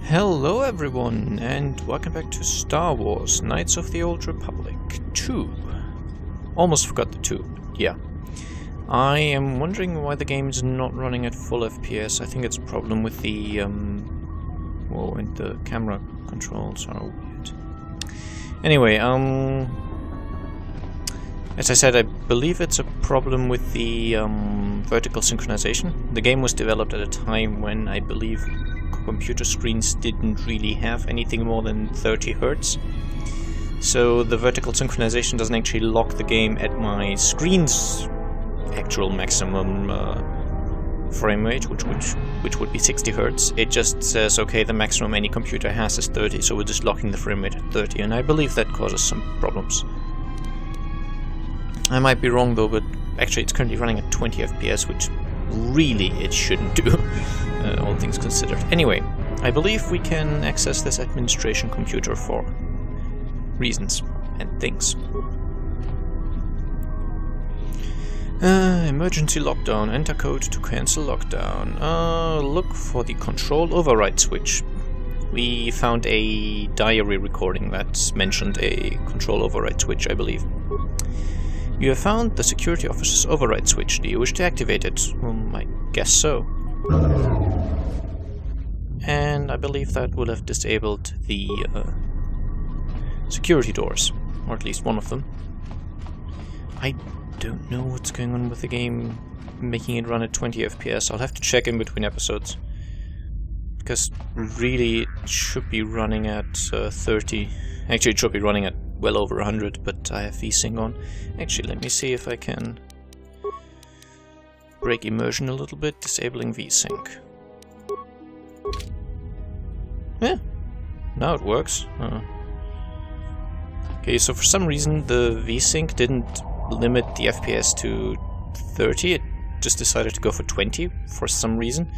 Hello everyone, and welcome back to Star Wars Knights of the Old Republic 2. Almost forgot the 2, yeah. I am wondering why the game is not running at full FPS. I think it's a problem with the, well, and the camera controls are weird. Anyway, as I said, I believe it's a problem with the vertical synchronization. The game was developed at a time when I believe computer screens didn't really have anything more than 30 Hz. So the vertical synchronization doesn't actually lock the game at my screen's actual maximum frame rate, which would be 60 Hz. It just says, okay, the maximum any computer has is 30, so we're just locking the frame rate at 30, and I believe that causes some problems. I might be wrong though, but actually it's currently running at 20 FPS, which really it shouldn't do, all things considered. Anyway, I believe we can access this administration computer for reasons and things. Emergency lockdown. Enter code to cancel lockdown. Look for the control override switch. We found a diary recording that mentioned a control override switch, I believe. You have found the security officer's override switch. Do you wish to activate it? I guess so. And I believe that will have disabled the security doors, or at least one of them. I don't know what's going on with the game making it run at 20 FPS. I'll have to check in between episodes, because really it should be running at 30. Actually, it should be running at well over 100, but I have VSync on. Actually, let me see if I can break immersion a little bit, disabling VSync. Yeah, now it works. Okay, so for some reason the VSync didn't limit the FPS to 30, it just decided to go for 20 for some reason.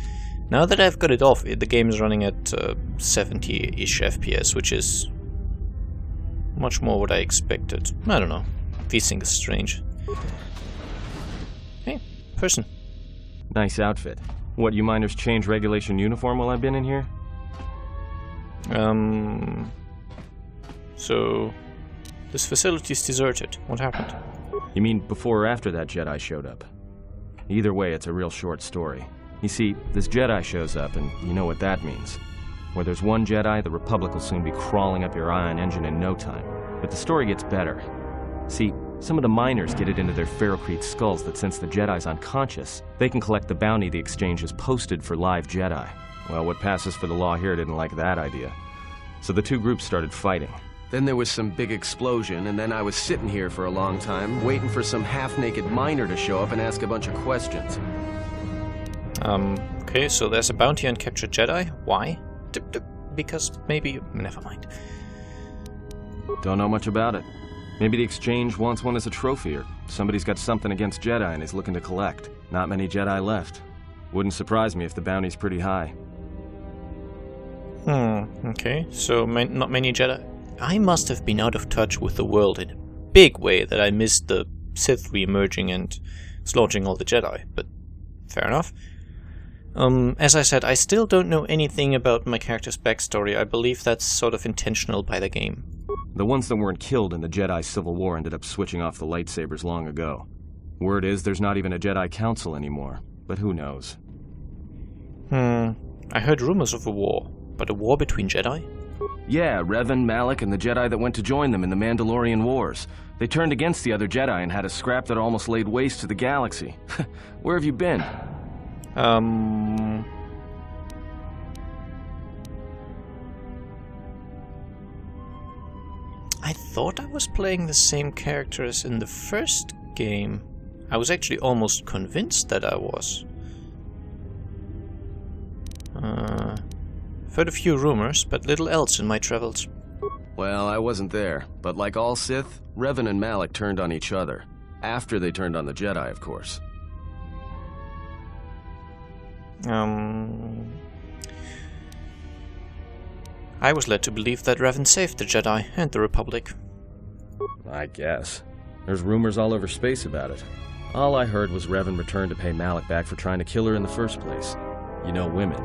Now that I've got it off, the game is running at 70-ish FPS, which is much more what I expected. I don't know. VSync is strange. Hey, person. Nice outfit. What, you miners change regulation uniform while I've been in here? So this facility's deserted. What happened? You mean before or after that Jedi showed up? Either way, it's a real short story. You see, this Jedi shows up, and you know what that means. Where there's one Jedi, the Republic will soon be crawling up your ion engine in no time. But the story gets better. See, some of the miners get it into their ferrocrete skulls that since the Jedi's unconscious, they can collect the bounty the exchange has posted for live Jedi. Well, what passes for the law here didn't like that idea. So the two groups started fighting. Then there was some big explosion, and then I was sitting here for a long time, waiting for some half-naked miner to show up and ask a bunch of questions. Okay, so there's a bounty on captured Jedi. Why? Because maybe... never mind. Don't know much about it. Maybe the exchange wants one as a trophy, or somebody's got something against Jedi and is looking to collect. Not many Jedi left. Wouldn't surprise me if the bounty's pretty high. Okay, so not many Jedi... I must have been out of touch with the world in a big way that I missed the Sith re-emerging and slaughtering all the Jedi, but fair enough. As I said, I still don't know anything about my character's backstory. I believe that's sort of intentional by the game. The ones that weren't killed in the Jedi Civil War ended up switching off the lightsabers long ago. Word is there's not even a Jedi Council anymore, but who knows? I heard rumors of a war, but a war between Jedi? Yeah, Revan, Malak, and the Jedi that went to join them in the Mandalorian Wars. They turned against the other Jedi and had a scrap that almost laid waste to the galaxy. Where have you been? I thought I was playing the same character as in the first game. I was actually almost convinced that I was. I've heard a few rumors, but little else in my travels. Well, I wasn't there, but like all Sith, Revan and Malak turned on each other. After they turned on the Jedi, of course. I was led to believe that Revan saved the Jedi and the Republic. I guess. There's rumors all over space about it. All I heard was Revan returned to pay Malak back for trying to kill her in the first place. You know women.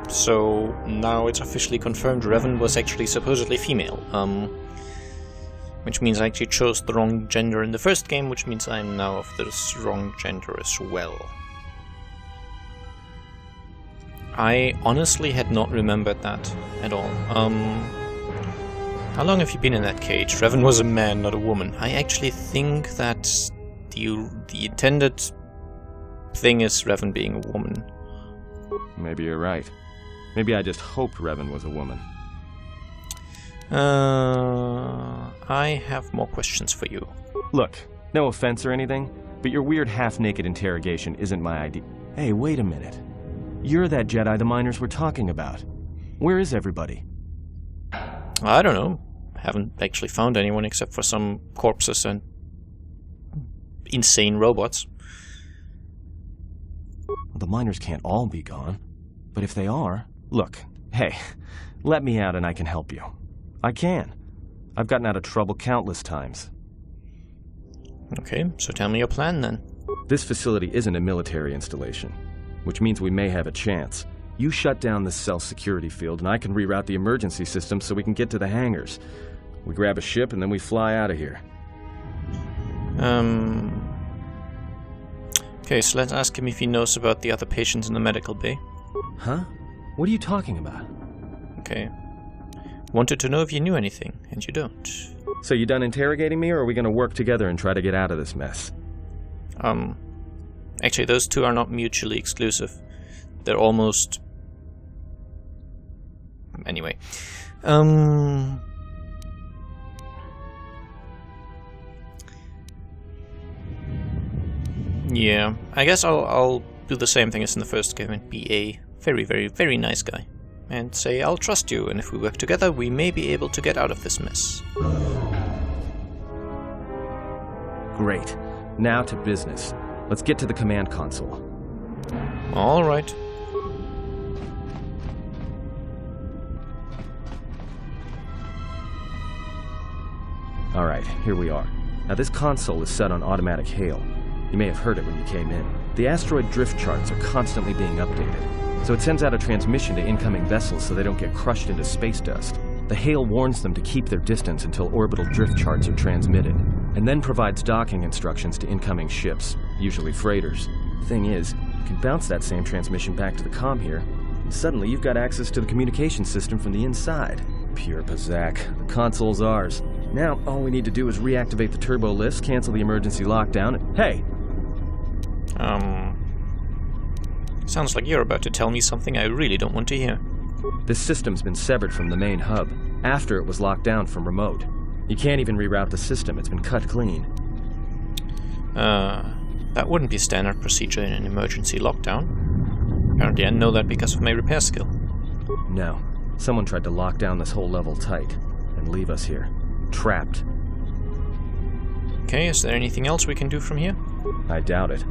So now it's officially confirmed Revan was actually supposedly female. Which means I actually chose the wrong gender in the first game, which means I'm now of the wrong gender as well. I honestly had not remembered that at all. How long have you been in that cage? Revan was a man, not a woman. I actually think that the intended thing is Revan being a woman. Maybe you're right. Maybe I just hoped Revan was a woman. I have more questions for you. Look, no offense or anything, but your weird half-naked interrogation isn't my idea. Hey, wait a minute. You're that Jedi the miners were talking about. Where is everybody? I don't know. Haven't actually found anyone except for some corpses and insane robots. Well, the miners can't all be gone. But if they are... Look, hey, let me out and I can help you. I can. I've gotten out of trouble countless times. Okay, so tell me your plan then. This facility isn't a military installation, which means we may have a chance. You shut down this cell security field and I can reroute the emergency system so we can get to the hangars. We grab a ship and then we fly out of here. Okay, so let's ask him if he knows about the other patients in the medical bay. Huh? What are you talking about? Okay. Wanted to know if you knew anything, and you don't. So you done interrogating me, or are we gonna work together and try to get out of this mess? Actually, those two are not mutually exclusive. They're almost... Anyway. Yeah, I guess I'll do the same thing as in the first game and be a very, very, very nice guy. And say, I'll trust you, and if we work together, we may be able to get out of this mess. Great. Now to business. Let's get to the command console. Alright. Alright, here we are. Now this console is set on automatic hail. You may have heard it when you came in. The asteroid drift charts are constantly being updated, so it sends out a transmission to incoming vessels so they don't get crushed into space dust. The hail warns them to keep their distance until orbital drift charts are transmitted, and then provides docking instructions to incoming ships, usually freighters. Thing is, you can bounce that same transmission back to the comm here, and suddenly you've got access to the communication system from the inside. Pure Pazak. The console's ours. Now, all we need to do is reactivate the turbo lifts, cancel the emergency lockdown, and... Hey! Sounds like you're about to tell me something I really don't want to hear. This system's been severed from the main hub, after it was locked down from remote. You can't even reroute the system, it's been cut clean. That wouldn't be standard procedure in an emergency lockdown. Apparently I know that because of my repair skill. No. Someone tried to lock down this whole level tight, and leave us here. Trapped. Okay, is there anything else we can do from here? I doubt it.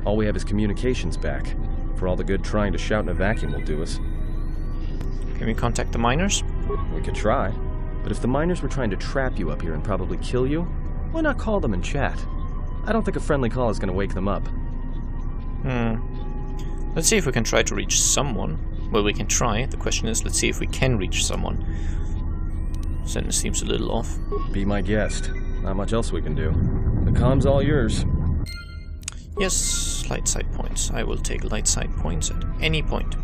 All we have is communications back. For all the good trying to shout in a vacuum will do us. Can we contact the miners? We could try. But if the miners were trying to trap you up here and probably kill you, why not call them and chat? I don't think a friendly call is going to wake them up. Let's see if we can try to reach someone. Well, we can try. The question is, let's see if we can reach someone. Sentence seems a little off. Be my guest. Not much else we can do. The comm's all yours. Yes, light side points. I will take light side points at any point.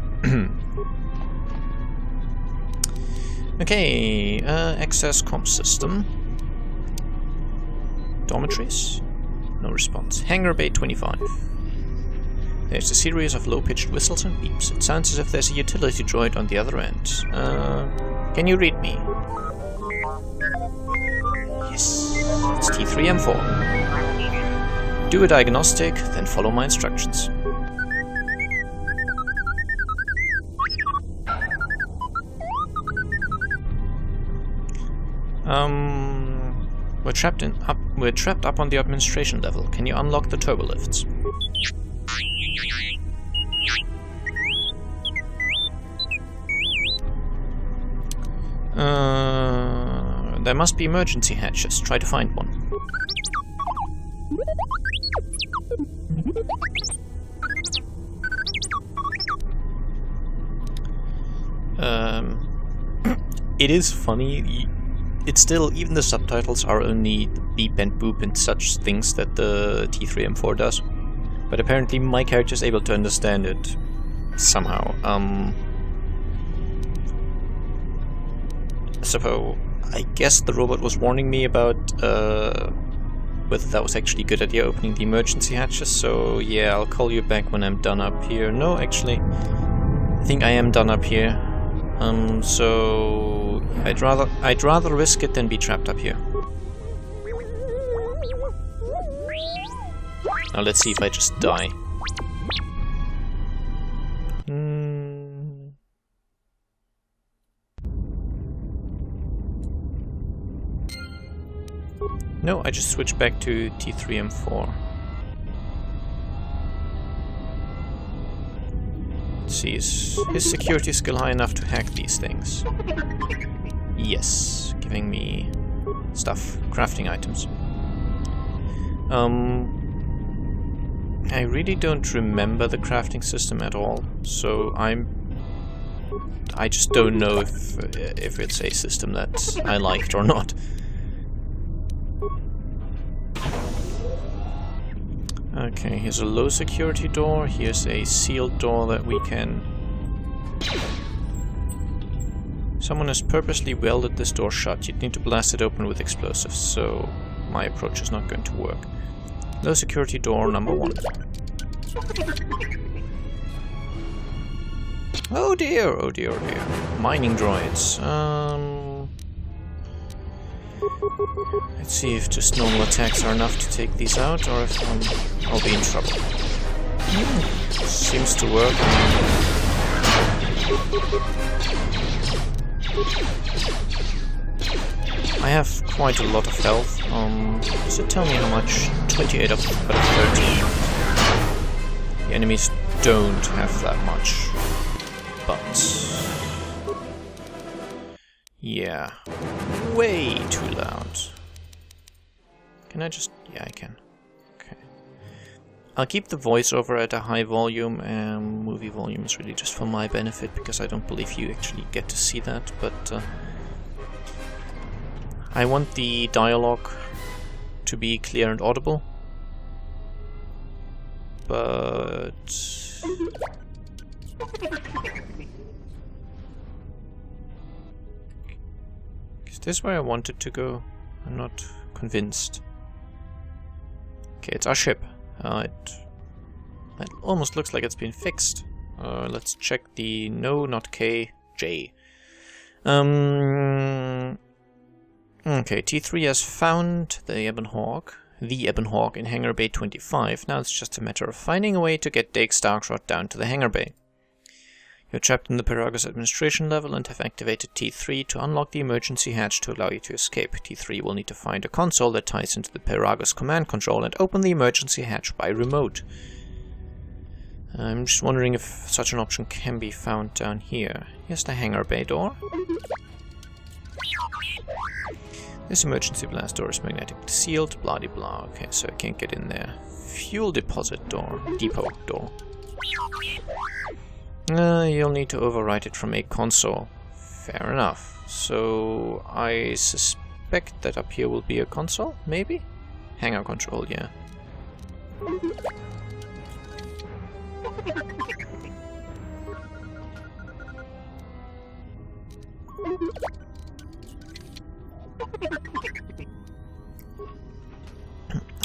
Okay, access comp system. Dormitories? No response. Hangar Bay 25. There's a series of low-pitched whistles and beeps. It sounds as if there's a utility droid on the other end. Can you read me? Yes, it's T3M4. Do a diagnostic, then follow my instructions. We're trapped up on the administration level. Can you unlock the turbo lifts? There must be emergency hatches. Try to find one. It is funny. It's still, even the subtitles are only the beep and boop and such things that the T3M4 does. But apparently my character is able to understand it somehow. So I guess the robot was warning me about whether that was actually a good idea, opening the emergency hatches. So yeah, I'll call you back when I'm done up here. No, actually, I think I am done up here. So I'd rather risk it than be trapped up here. Now let's see if I just die. No, I just switched back to T3M4. Let's see, is his security skill high enough to hack these things? Yes, giving me stuff, crafting items. I really don't remember the crafting system at all, so I just don't know if it's a system that I liked or not. Okay, here's a low security door, here's a sealed door that we can... Someone has purposely welded this door shut. You'd need to blast it open with explosives, so my approach is not going to work. Low security door number 1. Oh dear, oh dear, oh dear. Mining droids. Let's see if just normal attacks are enough to take these out, or if I'll be in trouble. Seems to work. I have quite a lot of health. Does it tell me how much? 28 out of 30. The enemies don't have that much, but... yeah, way too loud. Can I just... yeah, I can. Okay. I'll keep the voiceover at a high volume, and movie volume is really just for my benefit, because I don't believe you actually get to see that, but I want the dialogue to be clear and audible, but... is this where I wanted to go? I'm not convinced. Okay, it's our ship. It almost looks like it's been fixed. Let's check the... no, not K, J. Okay, T3 has found the Ebon Hawk in Hangar Bay 25. Now it's just a matter of finding a way to get Dake Starkshot down to the Hangar Bay. You're trapped in the Peragus administration level and have activated T3 to unlock the emergency hatch to allow you to escape. T3 will need to find a console that ties into the Peragus command control and open the emergency hatch by remote. I'm just wondering if such an option can be found down here. Here's the Hangar Bay door. This emergency blast door is magnetically sealed, blah de blah. Okay, so I can't get in there. Fuel deposit door, depot door. You'll need to overwrite it from a console. Fair enough. So I suspect that up here will be a console, maybe? Hangar control, yeah.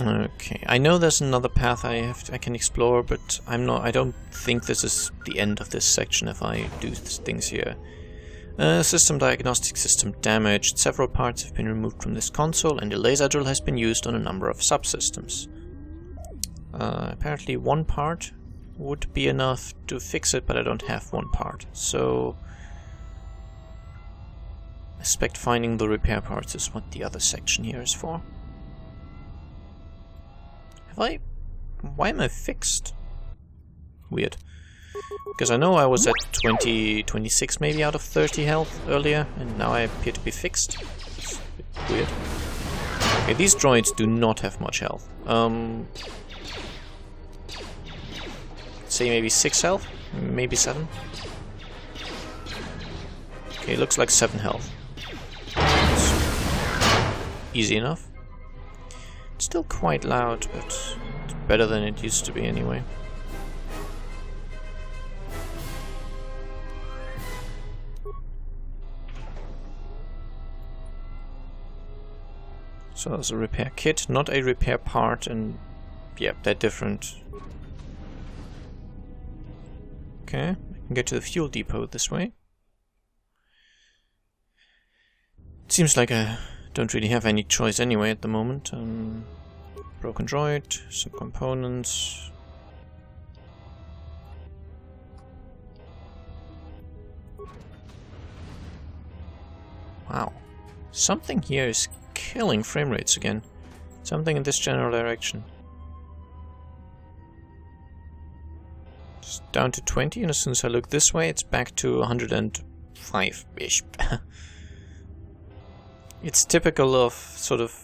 Okay, I know there's another path I can explore, but I don't think this is the end of this section if I do things here. System diagnostic system damaged. Several parts have been removed from this console, and a laser drill has been used on a number of subsystems. Apparently one part would be enough to fix it, but I don't have one part, so I suspect finding the repair parts is what the other section here is for. Why am I fixed? Weird. Because I know I was at 26 maybe out of 30 health earlier, and now I appear to be fixed. It's a bit weird. Okay, these droids do not have much health. Say maybe 6 health? Maybe 7? Okay, looks like 7 health. That's easy enough. It's still quite loud, but it's better than it used to be anyway. So there's a repair kit, not a repair part, and yeah, they're different. Okay, I can get to the fuel depot this way. It seems like I don't really have any choice anyway at the moment. Broken droid, some components. Wow, something here is killing frame rates again. Something in this general direction. It's down to 20, and as soon as I look this way, it's back to 105-ish. It's typical of sort of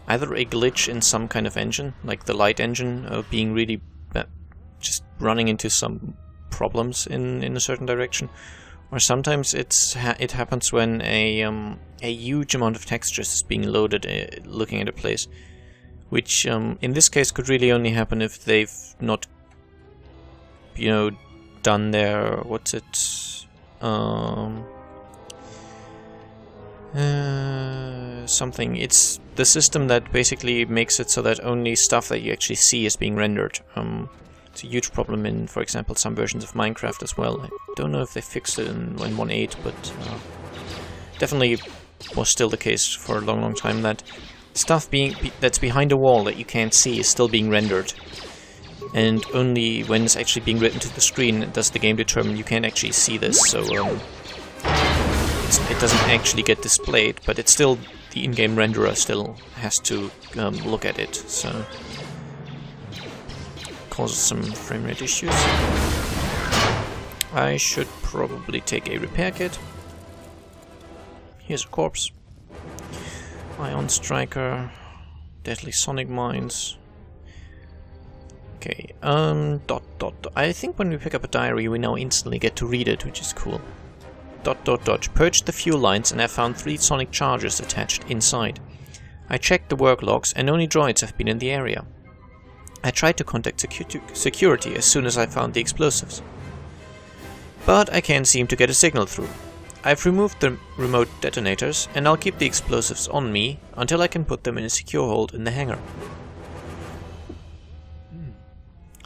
either a glitch in some kind of engine, like the light engine, being really just running into some problems in a certain direction, or sometimes it happens when a huge amount of textures is being loaded looking at a place, which in this case could really only happen if they've not, you know, done their something. It's the system that basically makes it so that only stuff that you actually see is being rendered. It's a huge problem in, for example, some versions of Minecraft as well. I don't know if they fixed it in 1.8, but definitely was still the case for a long time that stuff that's behind a wall that you can't see is still being rendered. And only when it's actually being written to the screen does the game determine you can't actually see this, so it doesn't actually get displayed, but it's still, the in-game renderer still has to look at it, so causes some frame rate issues. I should probably take a repair kit. Here's a corpse. Ion Striker. Deadly Sonic Mines. Okay, I think when we pick up a diary we now instantly get to read it, which is cool. ... Purged the fuel lines and I found 3 sonic charges attached inside. I checked the work logs and only droids have been in the area. I tried to contact security as soon as I found the explosives, but I can't seem to get a signal through. I've removed the remote detonators and I'll keep the explosives on me until I can put them in a secure hold in the hangar.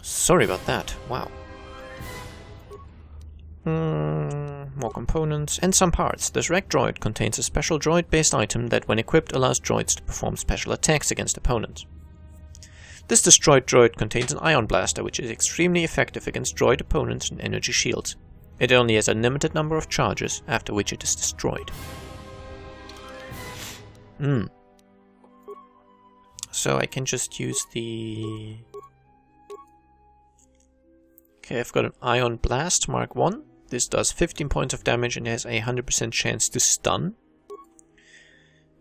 Sorry about that, wow. More components and some parts. This wrecked droid contains a special droid-based item that when equipped allows droids to perform special attacks against opponents. This destroyed droid contains an ion blaster which is extremely effective against droid opponents and energy shields. It only has a limited number of charges, after which it is destroyed. So I can just use the... Okay, I've got an Ion Blast Mark 1. This does 15 points of damage and has a 100% chance to stun.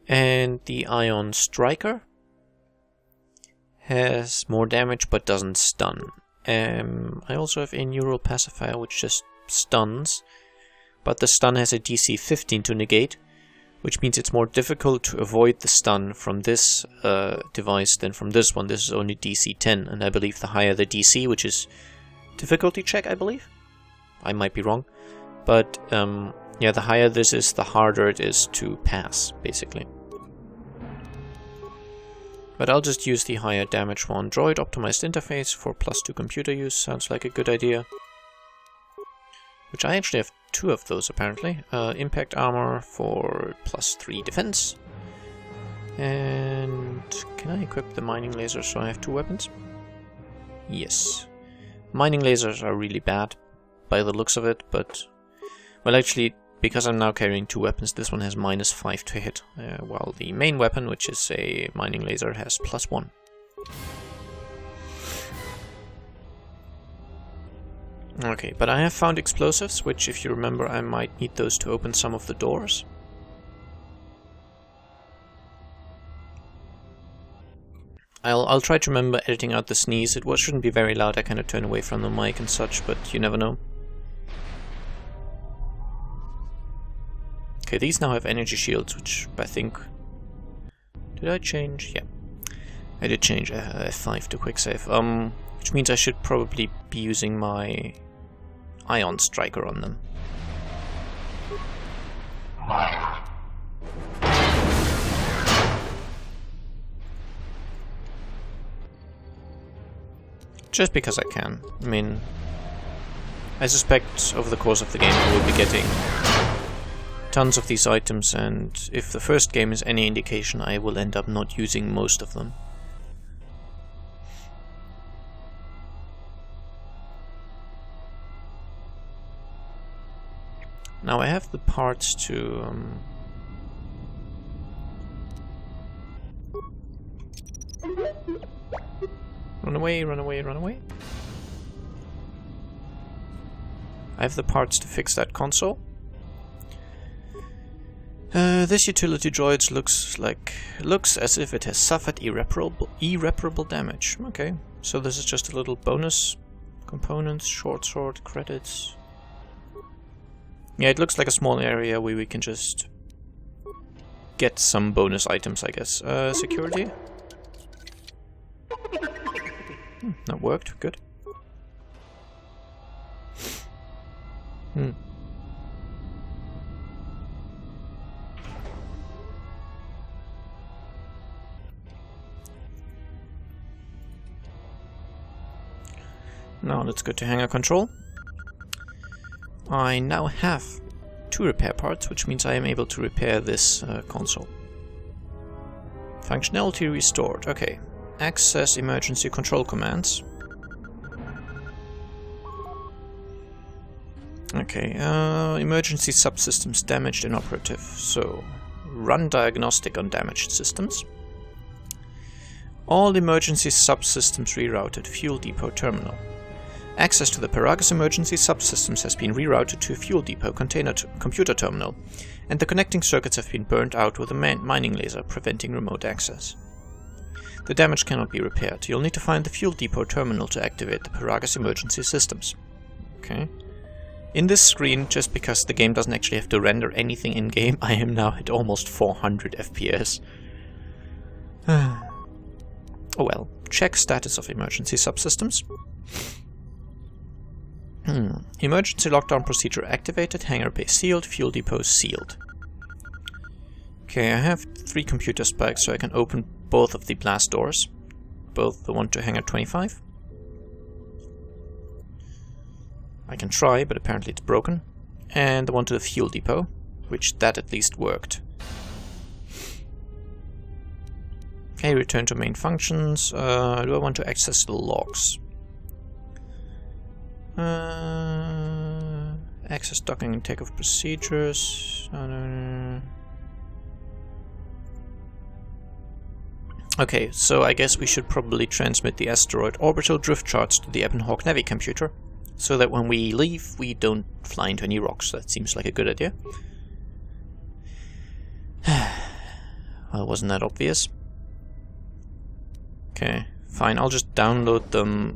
And the Ion Striker has more damage but doesn't stun. I also have a Neural Pacifier which just stuns, but the stun has a DC 15 to negate, which means it's more difficult to avoid the stun from this device than from this one. This is only DC 10, and I believe the higher the DC, which is difficulty check, I believe? I might be wrong. But yeah, the higher this is, the harder it is to pass, basically. But I'll just use the higher damage one. Droid optimized interface for +2 computer use sounds like a good idea. Which I actually have 2 of those apparently. Impact armor for +3 defense. And can I equip the mining laser so I have 2 weapons? Yes. Mining lasers are really bad by the looks of it, but... Well, actually, because I'm now carrying 2 weapons, this one has -5 to hit, while the main weapon, which is a mining laser, has +1. Okay, but I have found explosives, which, if you remember, I might need those to open some of the doors. I'll try to remember editing out the sneeze. It shouldn't be very loud. I kind of turn away from the mic and such, but you never know. Okay, these now have energy shields, which I think... Did I change? Yeah. I did change F5 to quick save. Which means I should probably be using my Ion Striker on them. Just because I can. I mean, I suspect over the course of the game I will be getting tons of these items, and if the first game is any indication, I will end up not using most of them. Now I have the parts to... Run away, run away, run away. I have the parts to fix that console. This utility droid looks as if it has suffered irreparable damage. Okay, so this is just a little bonus components, short sword, credits. Yeah, it looks like a small area where we can just get some bonus items, I guess. Security. That worked. Good. Now let's go to hangar control. I now have 2 repair parts, which means I am able to repair this console. Functionality restored. Okay. Access emergency control commands. Okay. Emergency subsystems damaged inoperative. So, run diagnostic on damaged systems. All emergency subsystems rerouted. Fuel depot terminal. Access to the Paragus emergency subsystems has been rerouted to a fuel depot computer terminal, and the connecting circuits have been burnt out with a mining laser, preventing remote access. The damage cannot be repaired. You'll need to find the fuel depot terminal to activate the Paragus emergency systems. Okay. In this screen, just because the game doesn't actually have to render anything in-game, I am now at almost 400 FPS. Oh well. Check status of emergency subsystems. Emergency lockdown procedure activated, hangar bay sealed, fuel depot sealed. Okay, I have 3 computer spikes, so I can open both of the blast doors. Both the one to hangar 25. I can try, but apparently it's broken. And the one to the fuel depot, which that at least worked. Okay, return to main functions. Do I want to access the logs? Access docking and takeoff procedures. Okay, so I guess we should probably transmit the asteroid orbital drift charts to the Ebonhawk Navi computer, so that when we leave, we don't fly into any rocks. That seems like a good idea. Well, wasn't that obvious? Okay, fine, I'll just download them.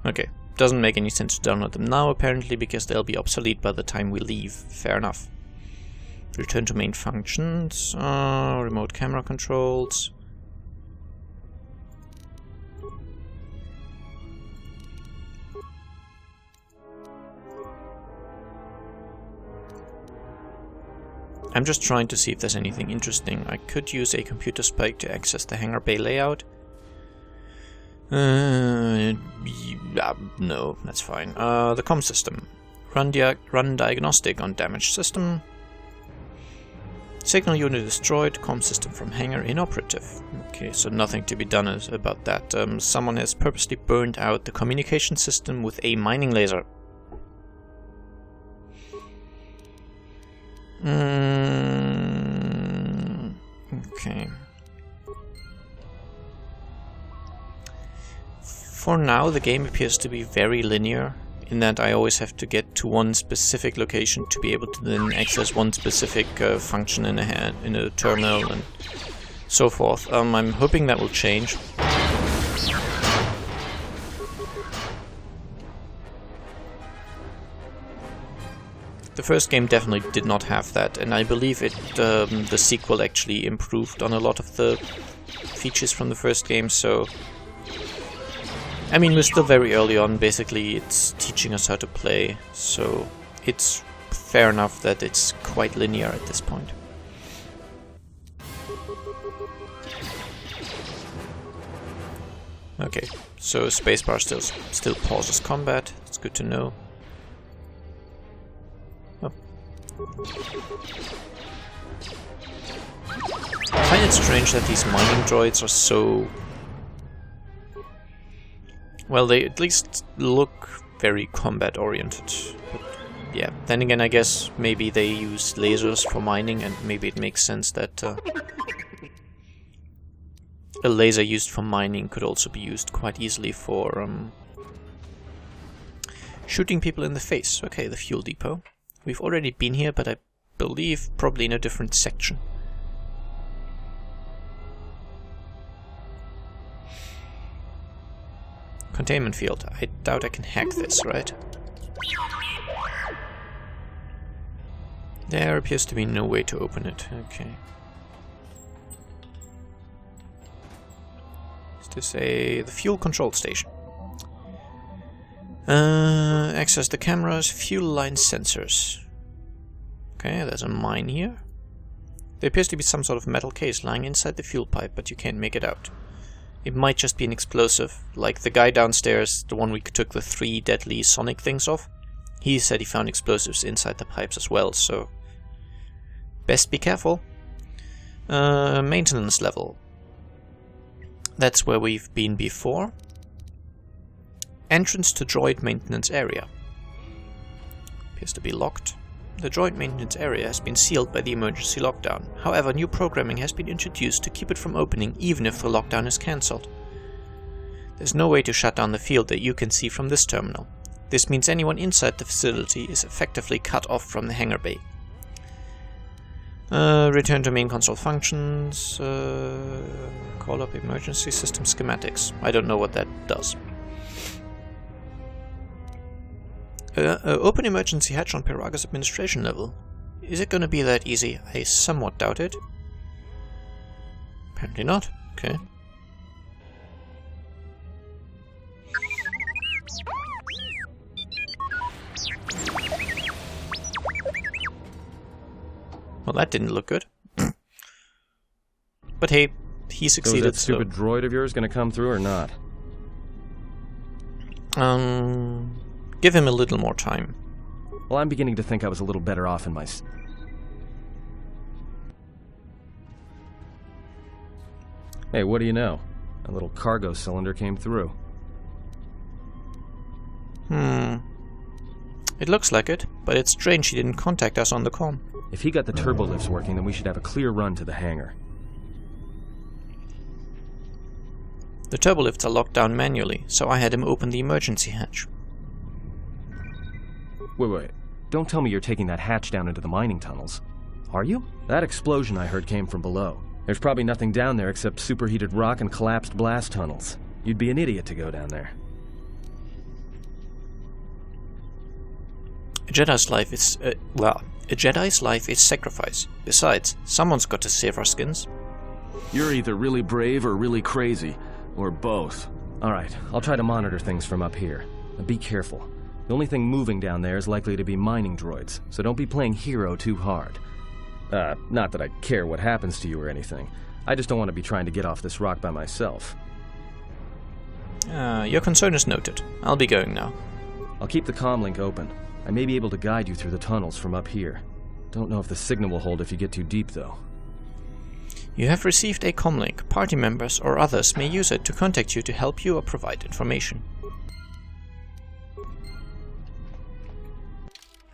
Okay, doesn't make any sense to download them now, apparently, because they'll be obsolete by the time we leave. Fair enough. Return to main functions. Remote camera controls. I'm just trying to see if there's anything interesting. I could use a computer spike to access the hangar bay layout. No, that's fine. The comm system. Run diagnostic on damaged system. Signal unit destroyed. Comm system from hangar inoperative. Okay, so nothing to be done about that. Someone has purposely burned out the communication system with a mining laser. Okay. For now, the game appears to be very linear, in that I always have to get to one specific location to be able to then access one specific function in a terminal and so forth. I'm hoping that will change. The first game definitely did not have that, and I believe the sequel actually improved on a lot of the features from the first game, so... I mean, we're still very early on, basically it's teaching us how to play, so it's fair enough that it's quite linear at this point. Okay, so spacebar still pauses combat, it's good to know. Oh. I find it strange that these mining droids are so... well, they at least look very combat oriented. But yeah, then again I guess maybe they use lasers for mining and maybe it makes sense that a laser used for mining could also be used quite easily for shooting people in the face. Okay, the fuel depot. We've already been here, but I believe probably in a different section. Containment field. I doubt I can hack this, right? There appears to be no way to open it. Okay. Is this the fuel control station? Access the cameras, fuel line sensors. Okay, there's a mine here. There appears to be some sort of metal case lying inside the fuel pipe, but you can't make it out. It might just be an explosive, like the guy downstairs, the one we took the 3 deadly sonic things off. He said he found explosives inside the pipes as well, so... best be careful. Maintenance level. That's where we've been before. Entrance to droid maintenance area. Appears to be locked. The droid maintenance area has been sealed by the emergency lockdown. However, new programming has been introduced to keep it from opening even if the lockdown is cancelled. There's no way to shut down the field that you can see from this terminal. This means anyone inside the facility is effectively cut off from the hangar bay. Return to main console functions. Call up emergency system schematics. I don't know what that does. Open emergency hatch on Piraga's administration level. Is it going to be that easy? I somewhat doubt it. Apparently not. Okay. Well, that didn't look good. But hey, he succeeded. So is that stupid droid of yours going to come through or not? Give him a little more time. Well, I'm beginning to think I was a little better off in my... Hey, what do you know? A little cargo cylinder came through. It looks like it, but it's strange he didn't contact us on the comm. If he got the turbo lifts working, then we should have a clear run to the hangar. The turbo lifts are locked down manually, so I had him open the emergency hatch. Wait. Don't tell me you're taking that hatch down into the mining tunnels. Are you? That explosion I heard came from below. There's probably nothing down there except superheated rock and collapsed blast tunnels. You'd be an idiot to go down there. A Jedi's life is... a Jedi's life is sacrifice. Besides, someone's got to save our skins. You're either really brave or really crazy. Or both. Alright, I'll try to monitor things from up here. But be careful. The only thing moving down there is likely to be mining droids, so don't be playing hero too hard. Not that I care what happens to you or anything. I just don't want to be trying to get off this rock by myself. Your concern is noted. I'll be going now. I'll keep the comm link open. I may be able to guide you through the tunnels from up here. Don't know if the signal will hold if you get too deep, though. You have received a comlink. Party members or others may use it to contact you to help you or provide information.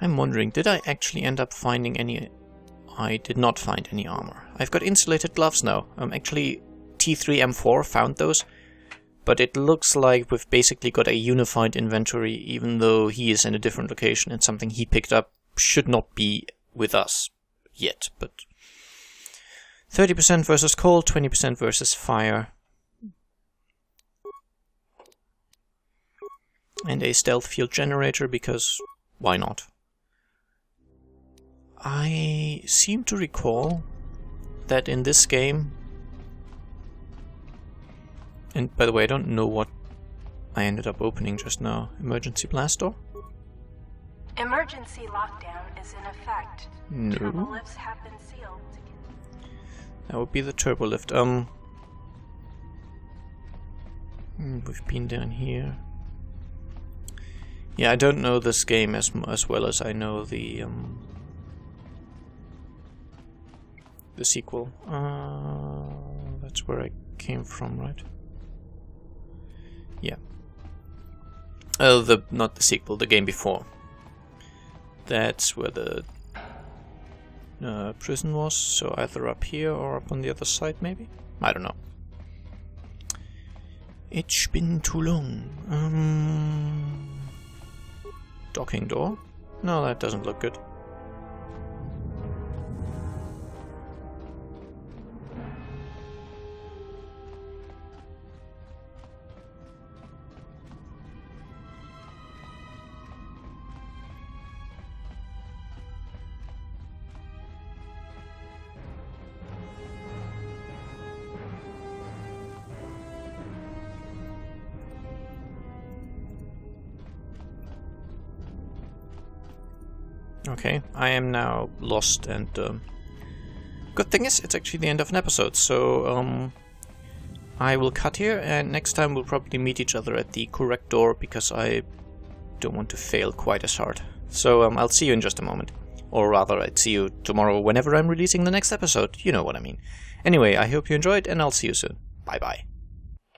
I'm wondering, did I actually end up finding any... I did not find any armor. I've got insulated gloves now. Actually, T3M4 found those, but it looks like we've basically got a unified inventory, even though he is in a different location and something he picked up should not be with us yet, but... 30% versus cold, 20% versus fire. And a stealth field generator, because why not? I seem to recall that in this game, and by the way, I don't know what I ended up opening just now. Emergency blast door? Emergency lockdown is in effect. No. Turbo lifts have been sealed. That would be the turbo lift. We've been down here. Yeah, I don't know this game as well as I know the sequel. That's where I came from, right? Yeah. Not the sequel, the game before. That's where the prison was, so either up here or up on the other side, maybe? I don't know. It's been too long. Docking door? No, that doesn't look good. Okay, I am now lost, and good thing is, it's actually the end of an episode, so I will cut here, and next time we'll probably meet each other at the correct door, because I don't want to fail quite as hard. So I'll see you in just a moment. Or rather, I'd see you tomorrow whenever I'm releasing the next episode, you know what I mean. Anyway, I hope you enjoyed, and I'll see you soon. Bye bye.